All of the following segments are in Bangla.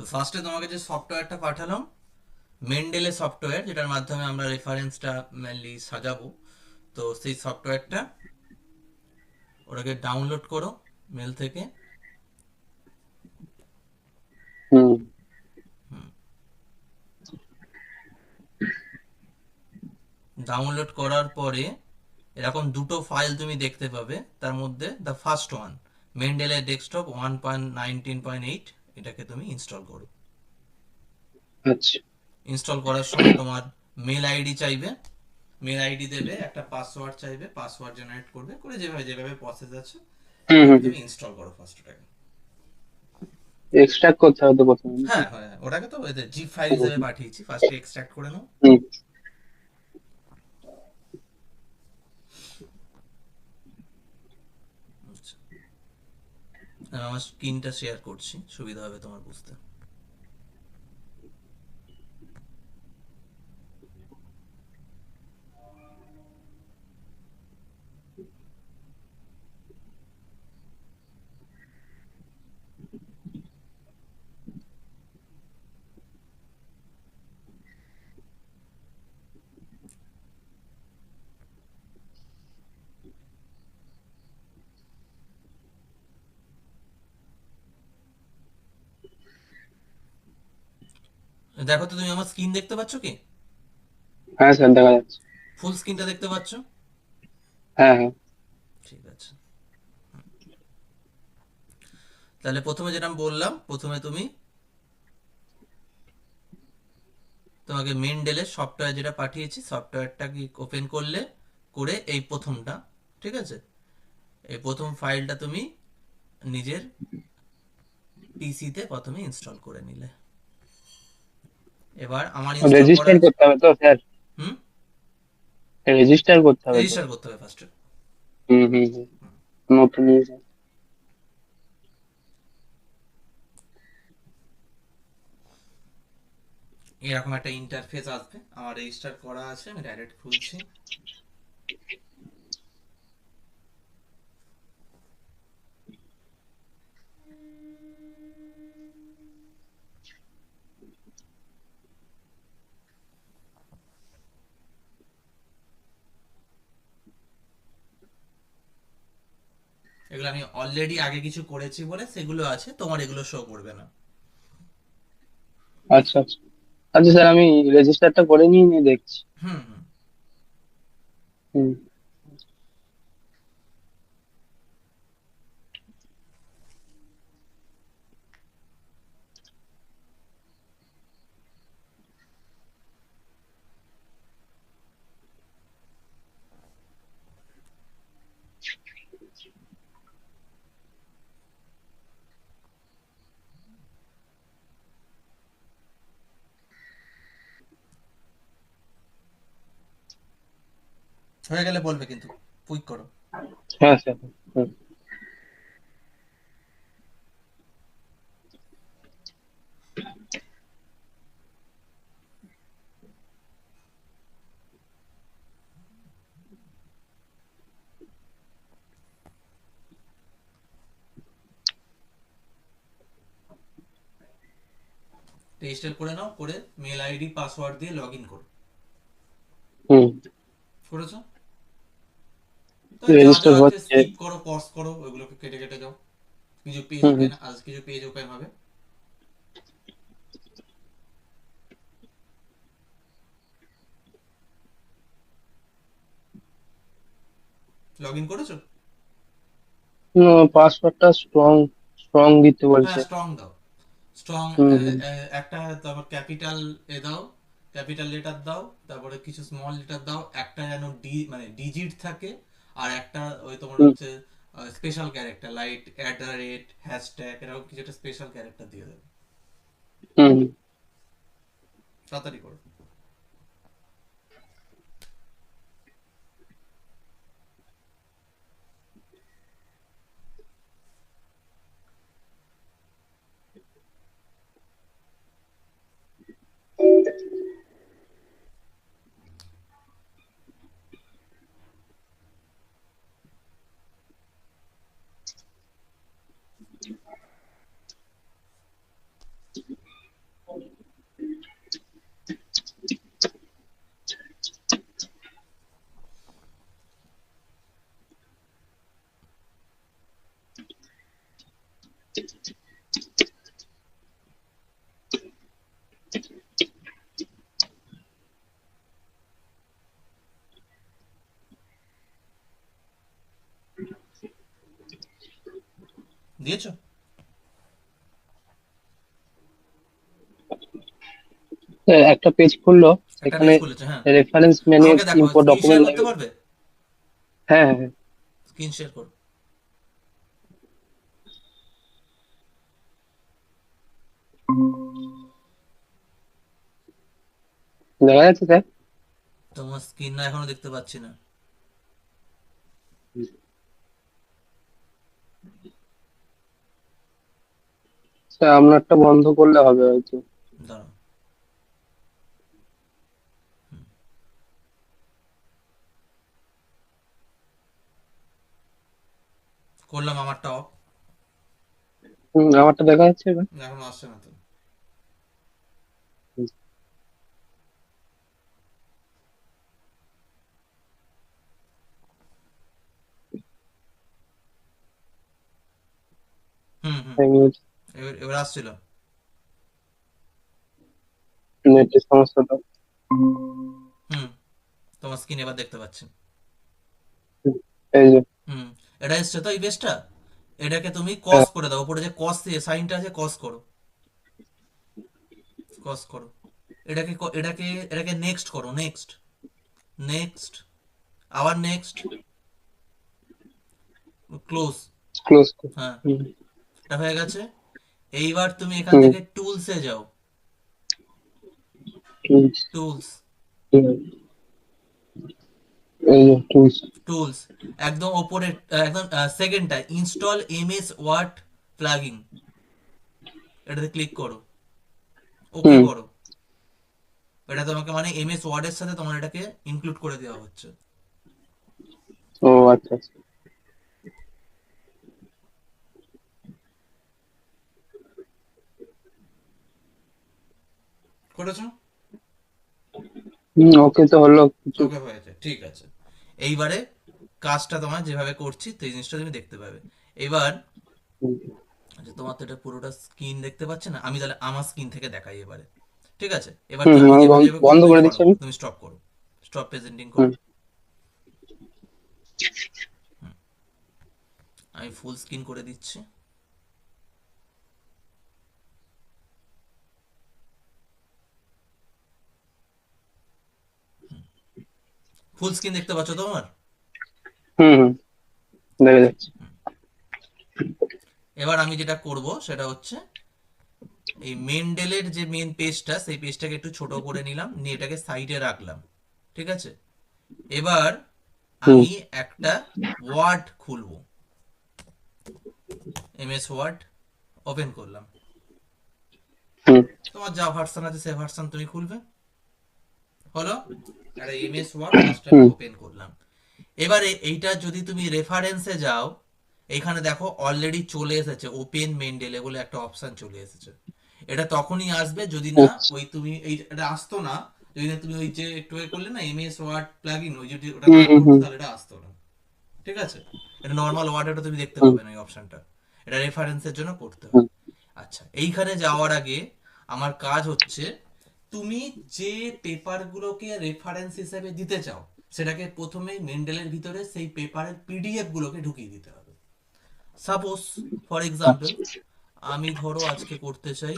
তো ফার্স্টে তোমাকে যে সফটওয়্যারটা পাঠালাম, মেন্ডেলে সফটওয়্যার, যেটার মাধ্যমে আমরা রেফারেন্সটা মেনলি সাজাবো, তো সেই সফটওয়্যারটা ওটাকে ডাউনলোড করো মেল থেকে। হুম। ডাউনলোড করার পরে এরকম দুটো ফাইল তুমি দেখতে পাবে, তার মধ্যে দ্য ফার্স্ট ওয়ান, মেন্ডেলের ডেস্কটপ 1.19.8, এটাকে তুমি ইনস্টল করো। আচ্ছা। ইনস্টল করার সময় তোমার মেল আইডি চাইবে, মেল আইডি দেবে, একটা পাসওয়ার্ড চাইবে, পাসওয়ার্ড জেনারেট করবে, করে যেভাবে যেভাবে প্রসেস আছে হুম হুম এভাবে হুম। তুমি ইনস্টল করো ফার্স্ট ওটাকে। এক্সট্রাক্ট করতে হবে তো প্রথমে নাকি? হ্যাঁ হ্যাঁ, ওটাকে তো জিপ ফাইল হুম হিসেবে হুম পাঠিয়েছি, ফার্স্টে এক্সট্রাক্ট করে নাও। হুম। আচ্ছা, আমি আমার স্ক্রিনটা শেয়ার করছি, সুবিধা হবে তোমার বুঝতে। দেখো তো, তুমি আমার স্ক্রিন দেখতে পাচ্ছ কি? হ্যাঁ স্যার, দেখা যাচ্ছে। ফুল স্ক্রিনটা দেখতে পাচ্ছ? হ্যাঁ হ্যাঁ। ঠিক আছে। তাহলে প্রথমে যেটা আমি বললাম, প্রথমে তুমি তোমাকে মেন্ডেলের সফটওয়্যার যেটা পাঠিয়েছি, সফটওয়্যারটা কি ওপেন করলে, করে এই প্রথমটা, ঠিক আছে, এই প্রথম ফাইলটা তুমি নিজের পিসিতে প্রথমে ইনস্টল করে নিলে। এবার আমার ইনস্টল করা রেজিস্টার আছে। করতে হবে তো স্যার? হুম, রেজিস্টার করতে হবে তো? রেজিস্টার করতে হবে ফার্স্টে। হুম হুম হুম। নতুন user। এরকম একটা ইন্টারফেস আসবে, আমার রেজিস্টার করা আছে, আমি ডাইরেক্ট খুলছি। এগুলো আমি অলরেডি আগে কিছু করেছি বলে সেগুলো আছে, তোমার এগুলো শো করবে না। আচ্ছা আচ্ছা। আচ্ছা স্যার, আমি রেজিস্টারটা করে নিয়ে নিয়ে দেখছি। হুম হুম। হুম। হয়ে গেলে বলবে কিন্তু, কুইক করো। হ্যাঁ স্যার। হুম। রেজিস্টার করে নাও, করে মেল আইডি পাসওয়ার্ড দিয়ে লগ ইন করো। হুম। করেছো? তো যা যা রেজিস্টার আছে হচ্ছে। স্কিপ করো, পজ করো, ওইগুলোকে কেটে কেটে যাও। কিছু পেজ হুম হুম। ওপেন, আজ কিছু পেজ ওপেন হবে। লগ ইন করেছো? পাসওয়ার্ডটা স্ট্রং স্ট্রং দিতে হ্যাঁ, বলছে। স্ট্রং দাও। স্ট্রং, হুম হুম একটা তারপর ক্যাপিটাল দাও, ক্যাপিটাল লেটার দাও, তারপরে কিছু স্মল লেটার দাও, একটা যেন ডি মানে ডিজিট থাকে, আর একটা ওই তোমার হুম হচ্ছে special character, like at the rate, hashtag, এরকম কিছু একটা স্পেশাল ক্যারেক্টার দিয়ে দেবে। হুম। তাড়াতাড়ি করো। দিয়েছো? একটা পেজ খুললো, একটা সেখানে পেজ খুলেছে, হ্যাঁ। রেফারেন্স ম্যানুয়াল আমাকে দেখো, ইম্পোর্ট স্ক্রিন শেয়ার ডকুমেন্ট করতে লাইব্রেরি। পারবে? হ্যাঁ হ্যাঁ হ্যাঁ। স্ক্রিন শেয়ার করো। দেখা যাচ্ছে স্যার? তোমার স্ক্রিন না, এখনো দেখতে পাচ্ছি না। স্যার আপনারটা বন্ধ করলে হবে হয়তো। দাঁড়াও। করলাম, আমারটা অফ। আমারটা দেখা যাচ্ছে এবার? এখনো আসছে না তো। হুম হুম। এক মিনিট, এবার এবার আসছিল। নেটের সমস্যাটা। হুম। তোমার স্ক্রিন এবার দেখতে পাচ্ছি। হুম, এই যে। হুম। এটা এসছে তো, এই পেজটা। এটাকে তুমি কস হ্যাঁ। করে দাও, উপরে যে কস সাইনটা আছে, কস করো। কস করো। এটাকে নেক্সট করো, নেক্সট। নেক্সট। আবার নেক্সট। ক্লোজ। ক্লোজ। হ্যাঁ। হুম এটা হয়ে গেছে। এইবার তুমি এখান হুম থেকে টুলসে যাও। টুলস। টুলস। হুম, এই যে টুলস। টুলস। একদম ওপরে, একদম সেকেন্ডটা, ইনস্টল এমএস ওয়ার্ড প্লাগইন। এটাতে ক্লিক করো। ওকে হুম। করো। এটা তোমাকে মানে এমএস ওয়ার্ডের সাথে তোমার এটাকে ইনক্লুড করে দেওয়া হচ্ছে। ও আচ্ছা আচ্ছা। করেছো? ওকে তো হলো কিছু। ওকে হয়েছে, ঠিক আছে। এইবারে কাজটা তোমার যেভাবে করছি তো এই জিনিসটা তুমি দেখতে পাবে। এবার, হুম আচ্ছা, তোমার তো এটা পুরোটা স্ক্রিন দেখতে পাচ্ছে না, আমি তাহলে আমার স্ক্রিন থেকে দেখাই এবারে। ঠিক আছে, এবার হুম, আমি আমি যেভাবে যেভাবে করবো বন্ধ তুমি করে ফলো দিচ্ছি আমি। করো, তুমি স্টপ করো। স্টপ প্রেজেন্টিং করো। হুম আমি ফুল স্ক্রিন করে দিচ্ছি। ফুল স্ক্রিন দেখতে পাচ্ছ তোমার? হুম হুম, দেখা যাচ্ছে। এবার আমি যেটা করব সেটা হচ্ছে, এই মেন্ডেলের যে মেন পেজটা, সেই পেজটাকে একটু ছোট করে নিলাম, নিয়ে এটাকে সাইডে রাখলাম। ঠিক আছে। এবার হুম আমি একটা ওয়ার্ড খুলবো। এমএস ওয়ার্ড ওপেন করলাম। হুম তোমার যা ভার্সন আছে সেই ভার্সন তুমি খুলবে। হলো। একটা এমএস ওয়ার্ড ফার্স্ট আমি হুম। ওপেন করলাম। এবারে এইটা যদি তুমি রেফারেন্সে যাও, এইখানে দেখো অলরেডি চলে এসেছে ওপেন মেন্ডেলে বলে একটা অপশন চলে এসেছে। এটা তখনই আসবে যদি না আচ্ছা। ওই তুমি এই এটা আসতো না, যদি না তুমি ওই যে একটু আগে করলে না এমএস ওয়ার্ড প্লাগইন, ওই যদি ওটা হুম না হুম করতে হুম তাহলে এটা আসতো না। ঠিক আছে। এটা নর্মাল ওয়ার্ডে তুমি দেখতে হুম পাবে না এই অপশনটা। এটা রেফারেন্সের জন্য করতে হুম হয়। আচ্ছা, এইখানে যাওয়ার আগে আমার কাজ হচ্ছে, তুমি যে পেপারগুলোকে রেফারেন্স হিসেবে দিতে চাও সেটাকে প্রথমে মেন্ডেলের ভিতরে সেই পেপারের পিডিএফ গুলোকে ঢুকিয়ে দিতে হবে। সাপোজ, ফর এক্সাম্পল, আচ্ছা। আমি ধরো আজকে করতে চাই,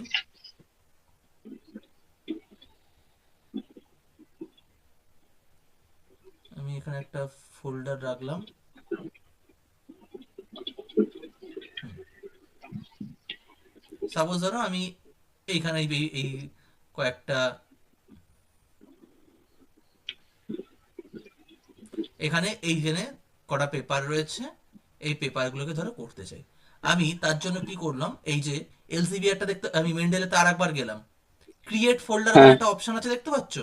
আমি এখানে একটা ফোল্ডার রাখলাম। সাপোজ ধরো আমি এইখানে এই কয়েকটা, এখানে এই জেনে কটা পেপার রয়েছে, এই পেপারগুলোকে ধরো করতে চাই। আমি তার জন্য কি করলাম, এই যে এলসিবিআরটা দেখতে, আমি মেন্ডেলেতে আর একবার গেলাম। ক্রিয়েট ফোল্ডার বলে হ্যাঁ। একটা অপশন আছে, দেখতে পাচ্ছ?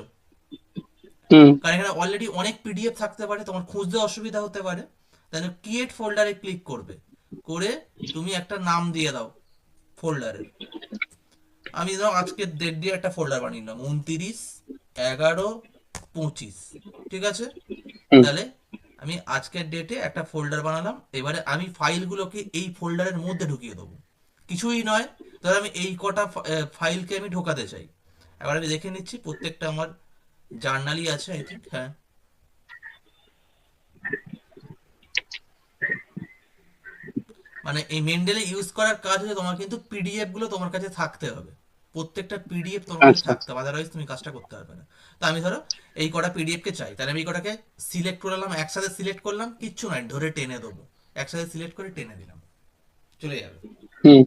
হুম কারণ এখানে অলরেডি অনেক পিডিএফ থাকতে পারে, তোমার খুঁজতে অসুবিধা হতে পারে। তাই ক্রিয়েট ফোল্ডারে ক্লিক করবে, করে তুমি একটা নাম দিয়ে দাও ফোল্ডারের। আমি ধরো আজকে ডেট দিয়ে একটা ফোল্ডার বানিয়ে নিলাম, 29/11/25। ঠিক আছে। হুম তাহলে আমি আজকের ডেটে একটা ফোল্ডার বানালাম। এবারে আমি ফাইলগুলোকে এই ফোল্ডারের মধ্যে ঢুকিয়ে দেবো। কিছুই নয়, ধর আমি এই কটা ফাইলকে আমি ঢোকাতে চাই। এবার আমি দেখে নিচ্ছি প্রত্যেকটা আমার জার্নালই আছে, আই থিঙ্ক, হ্যাঁ। মানে এই মেন্ডেলে ইউজ করার কাজ হচ্ছে তোমার কিন্তু পিডিএফ গুলো তোমার কাছে থাকতে হবে, প্রত্যেকটা পিডিএফ তোমার কাছে আচ্ছা থাকতে হবে, আদারওয়াইজ তুমি কাজটা করতে পারবে না। তো আমি ধরো এই কটা পিডিএফ কে চাই, তাহলে আমি এই কটাকে সিলেক্ট করলাম, একসাথে সিলেক্ট করলাম, কিচ্ছু নয় ধরে টেনে দেবো, একসাথে সিলেক্ট করে টেনে দিলাম, চলে যাবে। হুম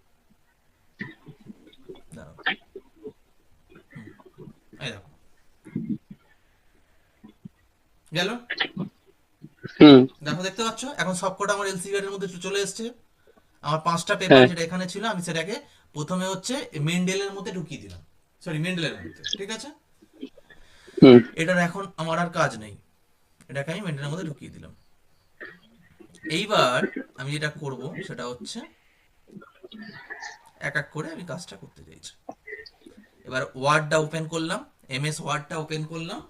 দাঁড়াও, এই দেখো গেল। হুম দেখো দেখতে পাচ্ছ এখন সবকটা আমার এলসিআর এর মধ্যে চলে এসেছে। আমার 5টা পেপার হ্যাঁ যেটা এখানে ছিল আমি সেটাকে প্রথমে হচ্ছে মেন্ডেলের মধ্যে ঢুকিয়ে দিলাম, সরি মেন্ডেলের মধ্যে, ঠিক আছে। হুম এটার এখন আমার আর কাজ নেই, এটাকে আমি মেন্ডেলের মধ্যে ঢুকিয়ে দিলাম। এইবার আমি যেটা করব সেটা হচ্ছে এক এক করে আমি কাজটা করতে চাইছি। এবার ওয়ার্ডটা ওপেন করলাম, এমএস ওয়ার্ডটা ওপেন করলাম,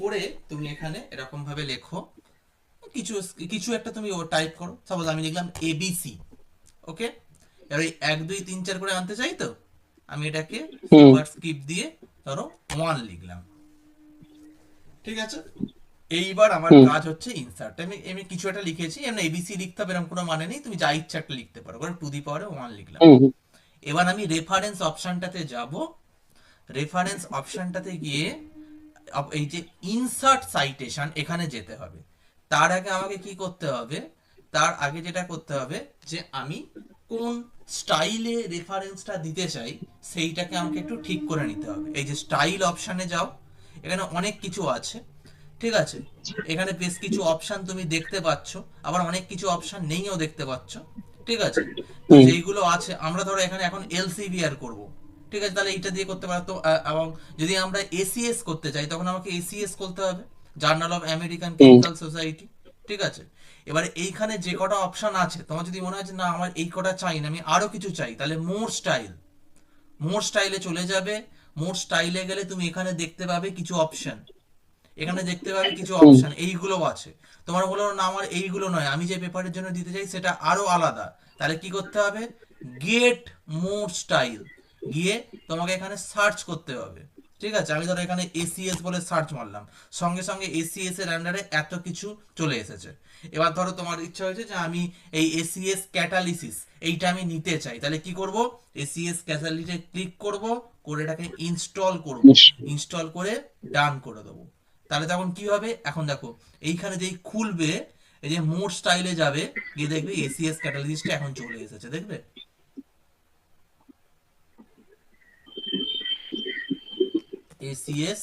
করে তুমি এখানে এরকম ভাবে লেখো, কিছু কিছু একটা তুমি টাইপ করো, সাপোজ আমি লিখলাম এবিসি, ওকে। এবার ওই 1 2 3 4 করে আনতে চাই, তো আমি এটাকে হুম সুপারস্ক্রিপ্ট দিয়ে ধরো 1 লিখলাম, ঠিক আছে। এইবার আমার হুম কাজ হচ্ছে ইনসার্ট, আমি আমি কিছু একটা লিখেছি, এমন এবিসি লিখতে হবে এরকম কোনো মানে নেই, তুমি যা ইচ্ছা একটা লিখতে পারো, টু দি পাওয়ারে 1 লিখলাম। হুম হুম এবার আমি রেফারেন্স অপশনটাতে যাব, রেফারেন্স অপশনটাতে গিয়ে এই যে ইনসার্ট সাইটেশন এখানে যেতে হবে। তার আগে আমাকে কি করতে হবে, তার আগে যেটা করতে হবে যে আমি কোন স্টাইলে রেফারেন্সটা দিতে চাই সেইটাকে আমাকে একটু ঠিক করে নিতে হবে। এই যে স্টাইল অপশানে যাও, এখানে অনেক কিছু আছে, ঠিক আছে। এখানে বেশ কিছু অপশান তুমি দেখতে পাচ্ছ, আবার অনেক কিছু অপশান নেইও দেখতে পাচ্ছ, ঠিক আছে। তো হুম যেইগুলো আছে আমরা ধরো এখানে এখন এলসিভিআর করব, ঠিক আছে, তাহলে এইটা দিয়ে করতে পারতো। এবং যদি আমরা এসিএস করতে চাই তখন আমাকে এসিএস করতে হবে, journal of American hmm chemical society, ঠিক আছে। এবারে এইখানে যে কটা অপশন আছে তোমার যদি মনে হয় যে না আমার এই কটা চাই না, আমি আরো কিছু চাই, তাহলে মোর স্টাইল, মোর স্টাইলে চলে যাবে। মোর স্টাইলে গেলে তুমি এখানে দেখতে পাবে কিছু অপশন, এখানে দেখতে পাবে কিছু হুম অপশন, এইগুলো আছে। তোমার হলো না আমার এইগুলো নয়, আমি যে পেপারের জন্য দিতে চাই সেটা আরো আলাদা, তাহলে কি করতে হবে, গেট মোর স্টাইল গিয়ে তোমাকে এখানে সার্চ করতে হবে, ঠিক আছে। আমি ধরো এখানে এসিএস বলে সার্চ মারলাম, সঙ্গে সঙ্গে এসিএস এর আন্ডারে এত কিছু চলে এসেছে। এবার ধরো তোমার ইচ্ছা হয়েছে যে আমি এই এসিএস ক্যাটালিসিস এইটা আমি নিতে চাই, তাহলে কি করব, এসিএস ক্যাটালিসে ক্লিক করব, করে এটাকে ইনস্টল করব, ইনস্টল করে ডান করে দেবো। তাহলে তখন কি হবে, এখন দেখো এইখানে যেই খুলবে, এই যে মোড স্টাইলে যাবে, গিয়ে দেখবে এসিএস ক্যাটালিস্টটা এখন চলে এসেছে, দেখবে এসিএস,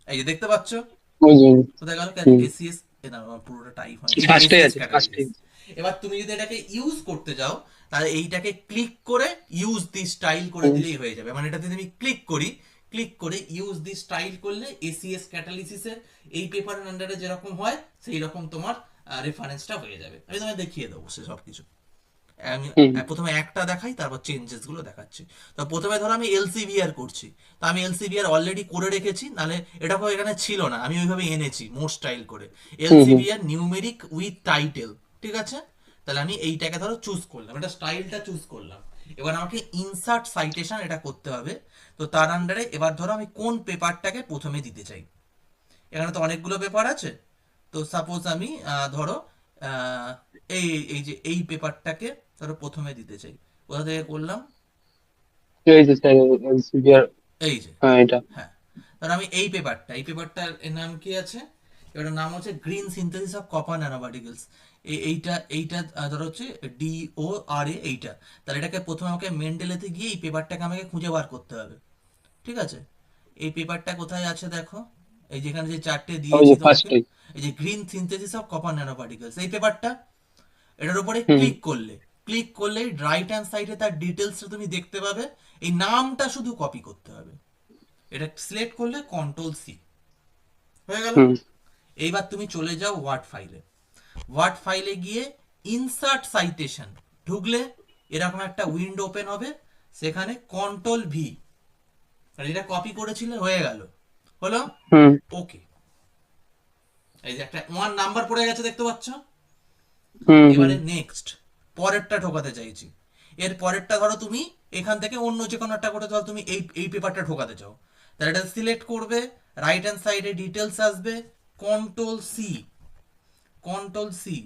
এই যে দেখতে পাচ্ছ ওই যে কোথায় গেল হুম এসিএস, না আমার পুরোটা টাইপ হয়, এই যে ফার্স্টে এসিএস আছে ফার্স্টে। ক্যাটালিস্ট। এবার তুমি যদি এটাকে ইউজ করতে যাও তাহলে এইটাকে ক্লিক করে ইউজ দি স্টাইল করে হুম দিলেই হয়ে যাবে, মানে এটাতে আমি ক্লিক করি, ক্লিক করে ইউজ দি স্টাইল করলে এসিএস ক্যাটালিসিসের এই পেপারের আন্ডারে যেরকম হয় সেই রকম তোমার রেফারেন্সটা হয়ে যাবে। আমি তোমায় দেখিয়ে দেবো সে সব কিছু। আমি হুম প্রথমে একটা দেখাই, তারপর চেঞ্জেস গুলো দেখাচ্ছি। তো প্রথমে ধরো আমি এলসিভিআর করছি, তো আমি এলসিভিআর অলরেডি করে রেখেছি, নালে এটা এখানে ছিল না, আমি ওইভাবে এনেছি মোর স্টাইল করে, হুম হুম এলসিভিআর নিউমেরিক উইথ টাইটেল, ঠিক আছে। তাহলে আমি এইটাকে ধরো চুজ করলাম, এটা স্টাইলটা চুজ করলাম। এবার আমাকে ইনসার্ট সাইটেশন এটা করতে হবে। তো তার আন্ডারে এবার ধরো আমি কোন পেপারটাকে প্রথমে দিতে চাই, এখানে তো অনেকগুলো পেপার আছে। তো সাপোজ আমি ধরো আহ, এই এই যে এই পেপারটাকে ধরো প্রথমে দিতে চাই, কোথা থেকে করলাম, এই যে স্যার এলসিবিআর। এই যে, হ্যাঁ এটা। হ্যাঁ। ধরো আমি এই পেপারটা, এই পেপারটার এর নাম কি আছে, এটার নাম হচ্ছে গ্রিন সিনথেসিস অফ কপার ন্যানোপার্টিকেলস। এইটা এইটা ধরো হচ্ছে DORA এইটা। তাহলে এটাকে প্রথমে আমাকে মেন্ডেলেতে গিয়ে এই পেপারটাকে আমাকে খুঁজে বার করতে হবে, ঠিক আছে। এই পেপারটা কোথায় আছে দেখো, এই যেখানে যে চারটে ওই দিয়েছি যে তোমাকে, ফার্স্টে। এই যে গ্রিন সিনথেসিস অফ কপার ন্যানোপার্টিকেলস এই পেপারটা, এটার উপরে হুম ক্লিক করলে, ক্লিক করলে রাইট হ্যান্ড সাইডে তার ডিটেলসটা তুমি দেখতে পাবে। এই নামটা শুধু কপি করতে হবে, এটা সিলেক্ট করলে কন্ট্রোল C, হয়ে গেল। হুম এইবার তুমি চলে যাও ওয়ার্ড ফাইলে, ওয়ার্ড ফাইলে গিয়ে ইনসার্ট সাইটেশন ঢুকলে এরকম একটা উইন্ডো ওপেন হবে, সেখানে কন্ট্রোল V, আর এটা কপি করেছিলে হয়ে গেল, হলো, হুম ওকে। এই যে একটা 1 নাম্বার পড়ে গেছে দেখতে পাচ্ছ। হুম হুম এবারে নেক্সট পরেরটা ঢোকাতে চাইছি, এর পরেরটা ধরো তুমি এখান থেকে অন্য যে কোনো একটা করে ধরো তুমি এই এই পেপারটা ঢোকাতে চাও, তাহলে এটা সিলেক্ট করবে, রাইট হ্যান্ড সাইডে ডিটেলস আসবে, control C, control C,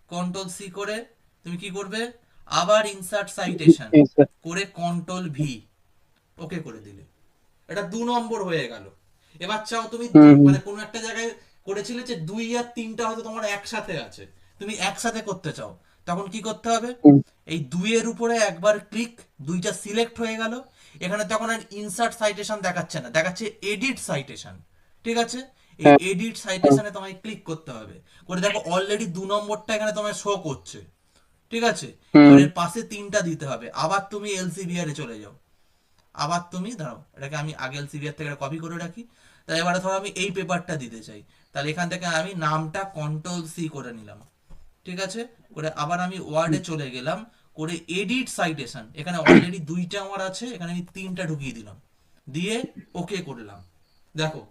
control C করে তুমি কি করবে, আবার ইনসার্ট সাইটেশন insert। করে কন্ট্রোল ভি, ওকে করে দিলে, এটা 2 নম্বর হয়ে গেল। এবার চাও তুমি হুম হুম মানে কোনো একটা জায়গায় করেছিলে যে 2 আর 3টা হয়তো তোমার একসাথে আছে, তুমি একসাথে করতে চাও, তখন কি করতে হবে? হুম এই 2-এর উপরে একবার ক্লিক, 2টা সিলেক্ট হয়ে গেল। এখানে তখন আর ইনসার্ট সাইটেশন দেখাচ্ছে না, দেখাচ্ছে এডিট সাইটেশন। ঠিক আছে, এই হ্যাঁ এডিট হ্যাঁ সাইটেশনে তোমায় ক্লিক করতে হবে। করে দেখো অলরেডি 2 নম্বরটা এখানে তোমায় শো করছে। ঠিক আছে, হুম এবার এর পাশে 3টা দিতে হবে। আবার তুমি এলসিবিআর এ চলে যাও। আবার তুমি দাঁড়াও, এটাকে আমি আগে এলসিবিআর থেকে কপি করে রাখি। তাই এবারে ধরো আমি এই পেপারটা দিতে চাই, তাহলে এখান থেকে আমি নামটা কন্ট্রোল সি করে নিলাম। ঠিক আছে, করে আবার আমি ওয়ার্ডে চলে গেলাম, করে এডিট সাইটেশন, এখানে অলরেডি 2টা আমার আছে, এখানে আমি 3টা ঢুকিয়ে দিলাম, দিয়ে ওকে করলাম। দেখো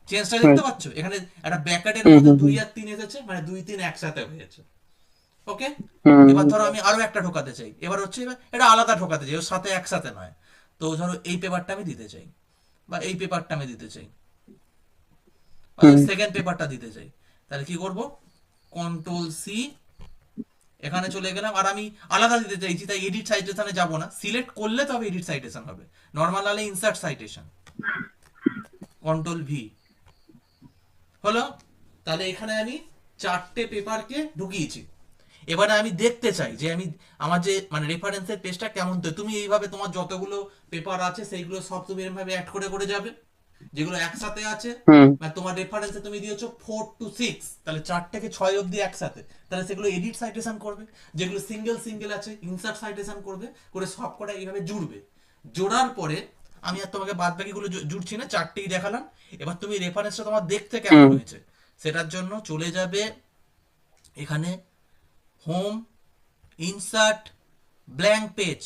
চেঞ্জটা দেখতে আচ্ছা। পাচ্ছ, এখানে একটা ব্র্যাকেটের হুম মধ্যে হুম 2 আর 3 এসেছে, মানে 2 3 একসাথে হয়েছে। ওকে, হুম এবার হুম ধরো আমি আরো একটা ঢোকাতে চাই, এবার হচ্ছে এবার এটা আলাদা ঢোকাতে চাই, ওর সাথে একসাথে নয়। তো ধরো এই পেপারটা আমি দিতে চাই, বা এই পেপারটা আমি দিতে চাই, বা হুম সেকেন্ড পেপারটা দিতে চাই। তাহলে কি করব? কন্ট্রোল সি, এখানে চলে গেলাম, আর আমি আলাদা দিতে চাইছি, তাই এডিট সাইটেশনে যাব না, সিলেক্ট করলে তবে এডিট সাইটেশন হবে, নর্মাল হলে ইনসার্ট সাইটেশন, কন্ট্রোল ভি, হলো। তাহলে এখানে আমি 4টে পেপারকে ঢুকিয়েছি। এবারে আমি দেখতে চাই যে আমি আমার যে মানে রেফারেন্সের পেজটা কেমন, তো তুমি এইভাবে তোমার যতগুলো পেপার আছে সেইগুলো সব তুমি এরভাবে অ্যাড করে করে যাবে, যেগুলো একসাথে আছে। হুম মানে তোমার রেফারেন্সে তুমি দিয়েছো 4 to 6, তাহলে 4 থেকে 6 অব্দি একসাথে, তাহলে সেগুলো এডিট সাইটেশন করবে। যেগুলো সিঙ্গেল সিঙ্গেল আছে ইনসার্ট সাইটেশন করবে, করে সব কটা এইভাবে জুড়বে। জোড়ার পরে আমি আর তোমাকে বাদ বাকিগুলো জুড়ছি না, 4টেই দেখালাম। এবার তুমি রেফারেন্সটা তোমার দেখতে কেমন হুম হয়েছে সেটার জন্য চলে যাবে এখানে, হোম, ইনসার্ট, ব্ল্যাঙ্ক পেজ,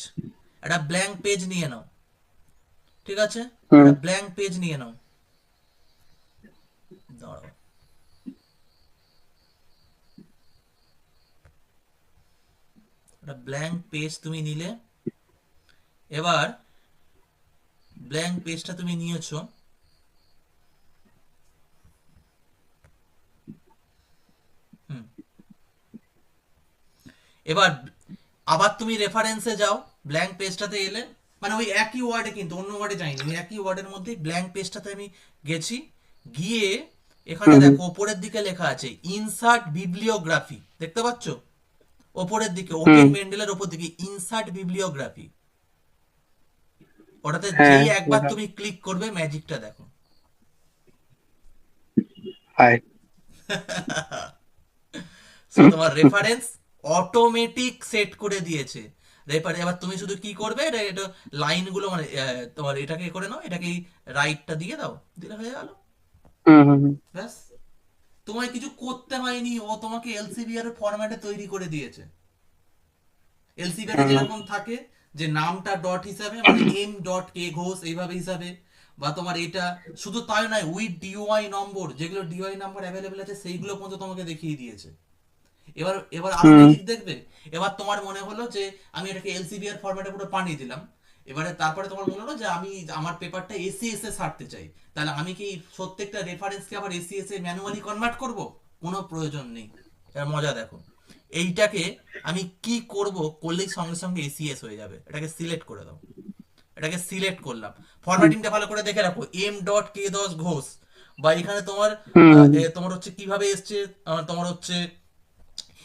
একটা ব্ল্যাঙ্ক পেজ নিয়ে নাও। ঠিক আছে, হুম একটা ব্ল্যাঙ্ক পেজ নিয়ে নাও। দাঁড়াও, একটা ব্ল্যাঙ্ক পেজ তুমি নিলে। এবার ব্ল্যাঙ্ক পেজটা তুমি নিয়েছো, হুম, এবার আবার তুমি রেফারেন্সে যাও, ব্ল্যাঙ্ক পেজটাতে এলে, মানে ওই একই ওয়ার্ডে, কিন্তু অন্য ওয়ার্ডে যাইনি, ওই একই ওয়ার্ডের মধ্যে ব্ল্যাঙ্ক পেজটাতে আমি গেছি। গিয়ে এখানে হুম দেখো ওপরের দিকে লেখা আছে ইনসার্ট বিবলিওগ্রাফি, দেখতে পাচ্ছ? ওপরের দিকে হুম ওপেন মেন্ডেলের ওপর দিকে ইনসার্ট বিবলিওগ্রাফি, ওটাতে হ্যাঁ যেই একবার দেখা তুমি ক্লিক করবে ম্যাজিকটা দেখো। হাই। সো তোমার রেফারেন্স অটোমেটিক সেট করে দিয়েছে। এবার তুমি শুধু কি করবে, এটা এটা লাইনগুলো মানে তোমার এটাকে করে নাও, এটাকে রাইটটা দিয়ে দাও, দিলে হয়ে গেল। হুম হুম হুম ব্যাস, তোমায় কিছু করতে হয়নি, ও তোমাকে এলসিবিআর এর ফরম্যাটে তৈরি করে দিয়েছে। এলসিবিআর এ হুম যেরকম থাকে যে নামটা ডট হিসাবে, মানে এম ডট কে ঘোষ এইভাবে হিসাবে, বা তোমার এটা শুধু তাই নয়, উইথ ডিওয়াই নম্বর, যেগুলো ডিওয়াই নাম্বার অ্যাভেলেবেল আছে সেইগুলো পর্যন্ত তোমাকে দেখিয়ে দিয়েছে। এবার এবার আরো হুম ম্যাজিক দেখবে। এবার তোমার মনে হলো যে আমি এটাকে এলসিবিআর ফরম্যাটে পুরো পাঠিয়ে দিলাম। এবারে তারপরে তোমার মনে হলো যে আমি আমার পেপারটা এসিএস এ ছাড়তে চাই, তাহলে আমি কি প্রত্যেকটা রেফারেন্সকে আবার এসিএস এ ম্যানুয়ালি কনভার্ট করব? কোনো প্রয়োজন নেই। এর মজা দেখো, এইটাকে আমি কি করব, করলেই সঙ্গে সঙ্গে এসিএস হয়ে যাবে। এটাকে সিলেক্ট করে দাও, এটাকে সিলেক্ট করলাম। ফরম্যাটিংটা ভালো করে দেখে রাখো, এম ডট কে দশ ঘোষ, বা এখানে তোমার হুম তোমার হচ্ছে কিভাবে এসছে, তোমার হচ্ছে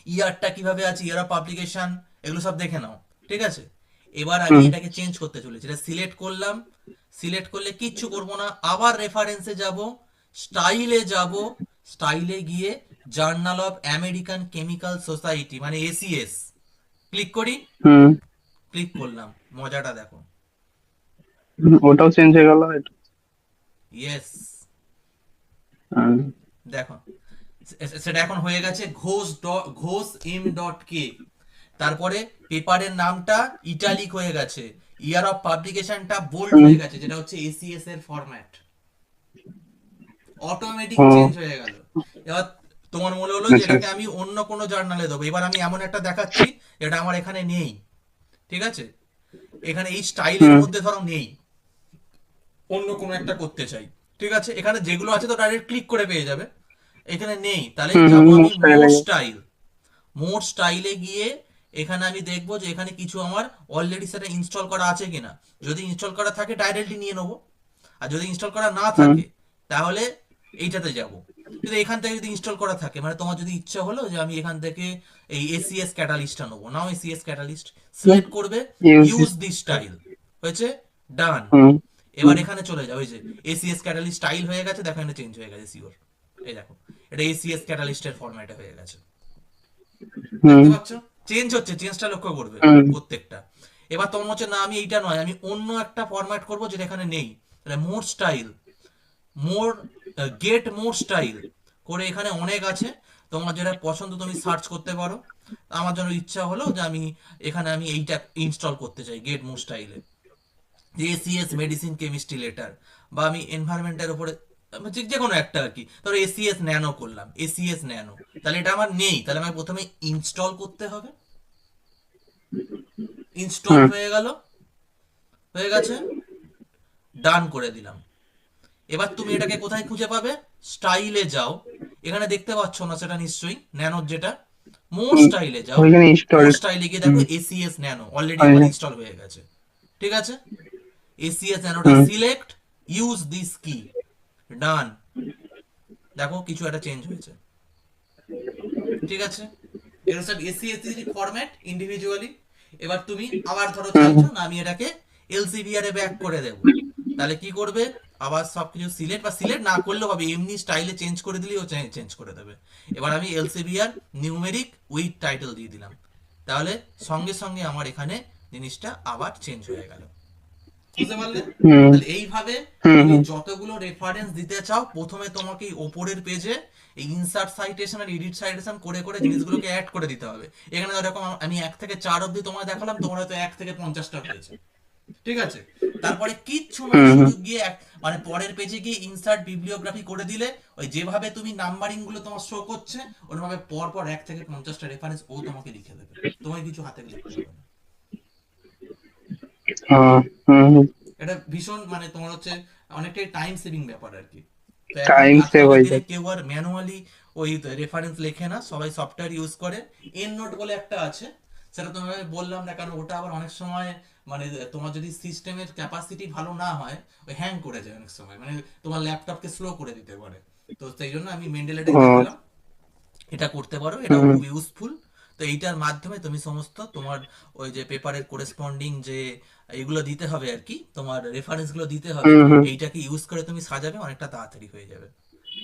ইয়ারটা কিভাবে আছে, ইয়ার অফ পাবলিকেশন, এগুলো সব দেখে নাও। ঠিক আছে, এবার আমি হুম এটাকে চেঞ্জ করতে চলেছি, এটা সিলেক্ট করলাম। সিলেক্ট করলে কিচ্ছু করব না, আবার রেফারেন্সে যাব, স্টাইলে যাব, স্টাইলে গিয়ে journal of American chemical society মানে এসিএস ক্লিক করি। হুম ক্লিক করলাম, মজাটা দেখো। ওটাও চেঞ্জ হয়ে গেল এটা। ইয়েস, হুম দেখো সেটা এখন হয়ে গেছে ঘোষ এম ডট কে। তারপরে পেপারের নামটা ইটালিক হয়ে গেছে, ইয়ার অফ পাবলিকেশনটা বোল্ড হুম হয়ে গেছে, যেটা হচ্ছে এসিএস এর ফরম্যাট। অটোমেটিক হুম চেঞ্জ হয়ে গেল। এবার তোমার মনে হলো যে আচ্ছা এটাকে আচ্ছা আমি অন্য কোনো জার্নালে দেবো, এবার আমি এমন একটা দেখাচ্ছি যেটা আমার এখানে নেই। ঠিক আছে, এখানে এই স্টাইলের হুম মধ্যে ধরো নেই, অন্য কোনো একটা করতে চাই। ঠিক আছে, এখানে যেগুলো আছে তো ডাইরেক্ট ক্লিক করে পেয়ে যাবে, এখানে নেই, তাহলে হুম যাব হুম আমি মোট স্টাইল মোর আগে। স্টাইল। মোর স্টাইলে গিয়ে এখানে আমি দেখবো যে এখানে কিছু আমার অলরেডি সেটা ইনস্টল করা আছে কিনা। যদি ইনস্টল করা থাকে ডাইরেক্টলি নিয়ে নেবো, আর যদি ইনস্টল করা না হুম থাকে তাহলে এইটাতে যাব। কিন্তু এখান থেকে যদি ইনস্টল করা থাকে, মানে তোমার যদি ইচ্ছা হলো যে আমি এখান থেকে এই এসিএস ক্যাটালিস্টটা নেবো, নাও এসিএস ক্যাটালিস্ট সিলেক্ট করবে, ইউজ ইউজ দি স্টাইল হয়েছে, ডান। হুম এবার এখানে চলে যাও, ওই যে এসিএস ক্যাটালিস্ট স্টাইল হয়ে গেছে, দেখো এখানে চেঞ্জ হয়ে গেছে সিওর। এই দেখো, এটা এসিএস ক্যাটালিস্টের ফরম্যাটে হয়ে গেছে, হুম দেখতে পাচ্ছ? চেঞ্জ হচ্ছে, চেঞ্জটা লক্ষ্য করবে হুম প্রত্যেকটা। এবার তোমার হচ্ছে না আমি এইটা নয়, আমি অন্য একটা ফরম্যাট করবো যেটা এখানে নেই, তাহলে মোর স্টাইল, মোর, গেট মোর স্টাইল করে এখানে অনেক আছে, তোমার যেটা পছন্দ তুমি সার্চ করতে পারো। আমার জন্য ইচ্ছা হলো যে আমি এখানে আমি এইটা ইনস্টল করতে চাই গেট মোর স্টাইলে, যে এসিএস মেডিসিন কেমিস্ট্রি লেটার, বা আমি এনভায়রনমেন্টের উপরে যে যে কোনো একটা আর কি, ধরো এসিএস ন্যানো করলাম, এসিএস ন্যানো, তাহলে এটা আমার নেই, তাহলে আমাকে প্রথমে ইনস্টল করতে হবে। ইনস্টল হুম হয়ে গেল, হয়ে গেছে, ডান করে দিলাম। এবার তুমি এটাকে কোথায় খুঁজে পাবে? স্টাইলে যাও, এখানে দেখতে পাচ্ছ না সেটা নিশ্চয়ই, ন্যানোর যেটা, মোর হুম, স্টাইলে যাও। ওইখানে মোর ইনস্টলড। স্টাইলে গিয়ে দেখো হুম এসিএস ন্যানো অলরেডি আমার ওইখানে ইনস্টল হয়ে গেছে, ঠিক আছে। এসিএস ন্যানোটা হুম সিলেক্ট, ইউজ দিস কি, ডান। দেখো কিছু একটা চেঞ্জ হয়েছে, ঠিক আছে। এটা সব এসিএস ফরম্যাট ইন্ডিভিজুয়ালি। এবার তুমি আবার ধরো হুম চাইছো না আমি এটাকে এলসিভিআর এ ব্যাক করে দেবো, তাহলে কি করবে? আবার সবকিছু সিলেক্ট, বা সিলেক্ট না করলেও হবে, এমনি স্টাইলে চেঞ্জ করে দিলেও চেঞ্জ করে দেবে। এবার আমি এলসিভিআর নিউমেরিক উইথ টাইটেল দিয়ে দিলাম, তাহলে সঙ্গে সঙ্গে আমার এখানে জিনিসটা আবার চেঞ্জ হয়ে গেল, বুঝতে পারলে? হুম তাহলে এইভাবে হুম তুমি হুম যতগুলো রেফারেন্স দিতে চাও, প্রথমে তোমাকে এই ওপরের পেজে এই ইনসার্ট সাইটেশন আর এডিট সাইটেশন করে করে জিনিসগুলোকে অ্যাড করে দিতে হবে। এখানে এরকম আমি 1 থেকে 4 অব্দি তোমায় দেখালাম, তোমার হয়তো 1 থেকে 50টা হয়েছে, ঠিক আছে। তারপরে কিচ্ছু নয়, হুম হুম শুধু গিয়ে মানে পরের পেজে গিয়ে ইনসার্ট বিবলিওগ্রাফি করে দিলে, ওই যেভাবে তুমি নাম্বারিং গুলো তোমার শো করছে ওইভাবে পর পর 1 থেকে 50টা রেফারেন্স ও তোমাকে লিখে দেবে, তোমায় কিছু হাতে লিখতে হবে না। হ্যাঁ, হুম হুম এটা ভীষণ মানে তোমার হচ্ছে অনেকটাই টাইম সেভিং ব্যাপার আর কি। তো এখন টাইম সেভ আজকালকার হয়ে দিনে যায়। কেউ আর ম্যানুয়ালি ওই রেফারেন্স লেখে না, সবাই সফটওয়্যার ইউজ করে। এন নোট বলে একটা আছে, সেটা তোমাকে বললাম না কারণ ওটা আবার অনেক সময় মানে তোমার যদি সিস্টেমের ক্যাপাসিটি ভালো না হয়, ওই হ্যাং করে যায় অনেক সময়, মানে তোমার ল্যাপটপকে স্লো করে দিতে পারে। তো সেই জন্য আমি মেন্ডেলেটাই ও দেখালাম, এটা করতে পারো, এটাও হুম খুব ইউজফুল। তো এইটার মাধ্যমে তুমি সমস্ত তোমার ওই যে পেপারের কোরেসপন্ডিং যে এগুলো দিতে হবে আর কি, তোমার রেফারেন্স গুলো দিতে হবে, হুম হুম এইটাকে ইউজ করে তুমি সাজাবে, অনেকটা তাড়াতাড়ি হয়ে যাবে।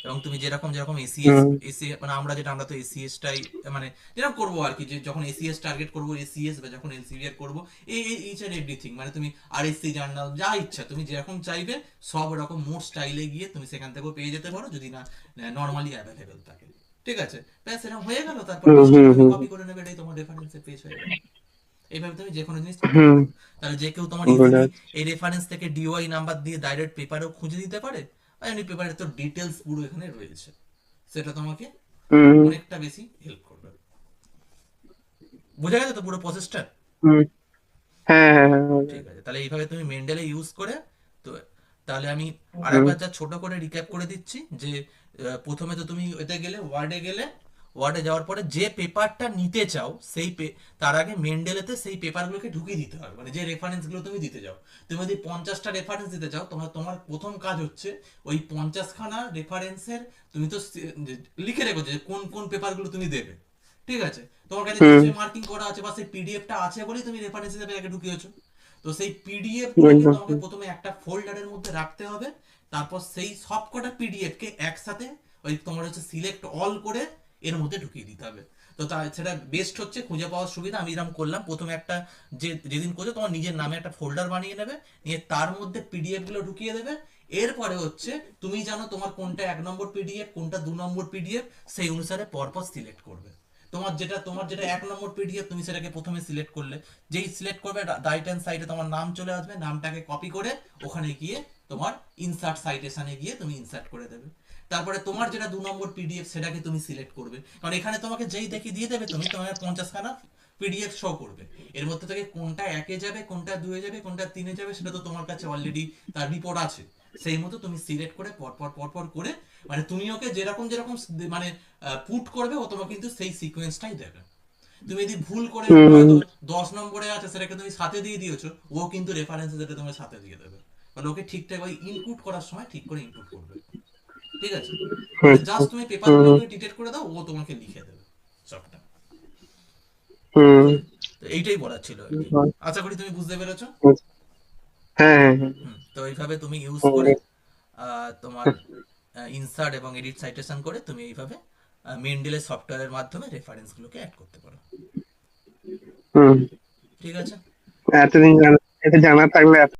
এবং তুমি যেরকম যেরকম এসিএস, হুম এসি মানে আমরা তো এসিএস টাই মানে যেরকম করবো আর কি, যে যখন এসিএস টার্গেট করবো এসিএস, বা যখন এলসিভিআর করবো এই ইচ এন্ড এভরিথিং, মানে তুমি আরএসসি জার্নাল যা ইচ্ছা তুমি যেরকম চাইবে সব রকম মোড স্টাইলে গিয়ে তুমি সেখান থেকেও পেয়ে যেতে পারো, যদি না নর্মালি অ্যাভেলেবেল থাকে, ঠিক আছে। ব্যাস এরকম হয়ে গেল, তারপর হুম পেস্ট হুম করে হুম কপি করে নেবে, এটাই তোমার রেফারেন্সের পেজ হয়ে গেল। এইভাবে তুমি যে কোনো জিনিস করতে হুম পারো। তাহলে যে কেউ তোমার বুঝতে ইজিলি পারছি। এই রেফারেন্স থেকে ডিওআই নাম্বার দিয়ে ডাইরেক্ট পেপারেও খুঁজে দিতে পারে, আর এমনি পেপারের তো ডিটেলস পুরো এখানে রয়েছে, সেটা তোমাকে হুম অনেকটা বেশি হেল্প করবে। বোঝা গেছে তো পুরো প্রসেসটা? হুম হ্যাঁ হ্যাঁ হ্যাঁ হ্যাঁ, ঠিক আছে, তাহলে এইভাবে তুমি মেন্ডেলে ইউজ করে। তো তাহলে আমি হুম আরেকবার যা ছোট করে রিক্যাপ করে দিচ্ছি যে প্রথমে তো তুমি এতে গেলে, ওয়ার্ডে গেলে, ওয়ার্ডে যাওয়ার পরে যে পেপারটা নিতে চাও সেই তার আগে মেন্ডেলেতে সেই পেপারগুলোকে ঢুকিয়ে দিতে হবে, মানে যে রেফারেন্সগুলো তুমি দিতে চাও। তুমি যদি 50টা রেফারেন্স দিতে চাও, তোমার তোমার প্রথম কাজ হচ্ছে ওই 50খানা রেফারেন্সের তুমি তো লিখে রেখো যে কোন কোন পেপারগুলো তুমি দেবে, ঠিক আছে। তোমার কাছে হুম নিশ্চয়ই মার্কিং করা আছে, বা সেই পিডিএফটা আছে বলেই তুমি রেফারেন্স হিসেবে আগে ঢুকিয়েছো। তো সেই পিডিএফ গুলোকে বুঝতে তোমাকে প্রথমে একটা ফোল্ডারের মধ্যে রাখতে হবে, তারপর সেই সবকটা পিডিএফ কে একসাথে ওই তোমার হচ্ছে সিলেক্ট অল করে এর মধ্যে ঢুকিয়ে দিতে হবে। তো সেটা বেস্ট হচ্ছে, খুঁজে পাওয়ার সুবিধা। আমি এরকম করলাম, প্রথমে একটা যেদিন করছো তোমার নিজের নামে একটা ফোল্ডার বানিয়ে নেবে, নিয়ে তার মধ্যে পিডিএফ গুলো ঢুকিয়ে দেবে। এরপরে হচ্ছে তুমি জানো তোমার কোনটা 1 নম্বর পিডিএফ, কোনটা 2 নম্বর পিডিএফ, সেই অনুসারে পরপর সিলেক্ট করবে। তোমার যেটা 1 নম্বর পিডিএফ তুমি সেটাকে প্রথমে সিলেক্ট করলে, যেই সিলেক্ট করবে রাইট হ্যান্ড সাইডে তোমার নাম চলে আসবে, নামটাকে কপি করে ওখানে গিয়ে তোমার ইনসার্ট সাইটেশনে গিয়ে তুমি ইনসার্ট করে দেবে। তারপরে তোমার যেটা 2 নম্বর পিডিএফ সেটাকে তুমি সিলেক্ট করবে, কারণ এখানে তোমাকে যেই দেখি দিয়ে দেবে তুমি, তোমার 50খানা পিডিএফ শো করবে। এর মধ্যে থেকে কোনটা 1-এ যাবে, কোনটা 2-এ যাবে, কোনটা 3-এ যাবে, সেটা তো তোমার কাছে অলরেডি তার রিপোর্ট আছে। সেই মতো তুমি সিলেক্ট করে পরপর পরপর করে, মানে তুমি ওকে যেরকম যেরকম মানে পুট করবে ও তোমাকে কিন্তু সেই সিকোয়েন্সটাই দেবে। তুমি যদি ভুল করে হুম হয়তো 10 নম্বরে আছে সেটাকে তুমি সাথে দিয়ে দিয়েছো, ও কিন্তু রেফারেন্সে যেটা তোমার সাথে দিয়ে দেবে। মানে ওকে ঠিকঠাক ওই ইনপুট করার সময় ঠিক করে ইনপুট করবে। ঠিক আছে, হুম মানে জাস্ট তুমি হুম পেপারগুলোকে ডিটেক্ট করে দাও, ও তোমাকে লিখে দেবে সবটা। হুম তো এইটাই বলার ছিল আর কি। হুম, আশা করি তুমি বুঝতে পেরেছো। হ্যাঁ হ্যাঁ হ্যাঁ তো এইভাবে তুমি ইউজ হ্যাঁ, করে তোমার ইনসার্ট এবং এডিট সাইটেশন করে তুমি এইভাবে মেন্ডেলের সফটওয়্যারের মাধ্যমে রেফারেন্সগুলোকে অ্যাড করতে পারো। হুম। ঠিক আছে। এতদিন জানা, এটা জানা থাকলে